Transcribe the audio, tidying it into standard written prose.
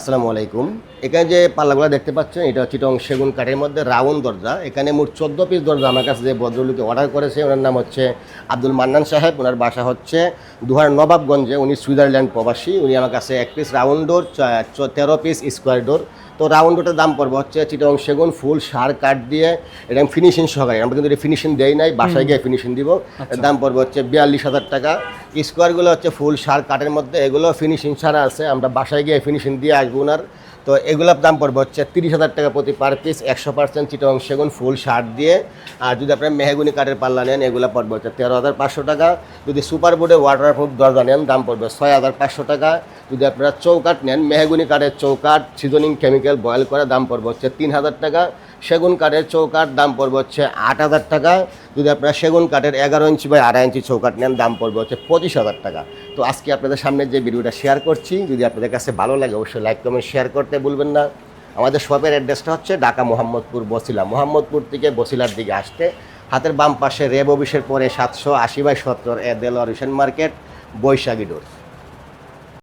আসসালামু আলাইকুম। এখানে যে পাল্লাগুলো দেখতে পাচ্ছেন এটা চিটং সেগুন কাঠের মধ্যে রাউন্ড দরজা। এখানে মোট 14 পিস দরজা আমার কাছে যে ভদ্রলোকে অর্ডার করেছে ওনার নাম হচ্ছে আব্দুল মান্নান সাহেব। ওনার বাসা হচ্ছে দুহার নবাবগঞ্জে। উনি সুইজারল্যান্ড প্রবাসী। উনি আমার কাছে 1 পিস রাউন্ড ডোর 13 পিস স্কোয়ার ডোর। তো রাউন্ড ডোরটার দাম পড়বে হচ্ছে চিটং সেগুন ফুল সার কাঠ দিয়ে এবং ফিনিশিং সহকারে। আমরা কিন্তু এটা ফিনিশিং দেই নাই, বাসায় গিয়ে ফিনিশিং দিব। এর দাম পড়বে হচ্ছে 42,000 টাকা। স্কোয়ারগুলো হচ্ছে ফুল সার কাঠের মধ্যে, এগুলো ফিনিশিং ছাড়া আছে, আমরা বাসায় গিয়ে ফিনিশিং দিয়ে আসবো ওনার। তো এগুলোর দাম পড়বে হচ্ছে 30,000 টাকা প্রতি পার পিস, 100% চিটং সেগুন ফুল শার্ট দিয়ে। আর যদি আপনার মেহগুনি কাঠের পাল্লা নেন এগুলো পড়বে হচ্ছে 13,500 টাকা। যদি সুপার বোর্ডে ওয়াটারপ্রুফ দরজা নেন দাম পড়বে 6,500 টাকা। যদি আপনারা চৌকাঠ নেন মেহগুনি কাঠের চৌকাঠ সিজনিং কেমিক্যাল বয়েল করে দাম পড়বে হচ্ছে 3,000 টাকা। সেগুন কাঠের চৌকাঠ দাম পড়বে হচ্ছে 8,000 টাকা। যদি আপনারা সেগুন কাঠের 11 ইঞ্চি বাই 2.5 ইঞ্চি চৌকাঠ নেন দাম পড়বে হচ্ছে 25,000 টাকা। তো আজকে আপনাদের সামনে যে ভিডিওটা শেয়ার করছি, যদি আপনাদের কাছে ভালো লাগে অবশ্যই লাইক কমেন্ট শেয়ার করতে ভুলবেন না। আমাদের শপের অ্যাড্রেসটা হচ্ছে ঢাকা মোহাম্মদপুর বছিলা। মোহাম্মদপুর থেকে বছিলার দিকে আসতে হাতের বাম পাশে রেব অফিসের পরে 780/70 দেলোয়ার হোসেন মার্কেট, বৈশাখী ডোর।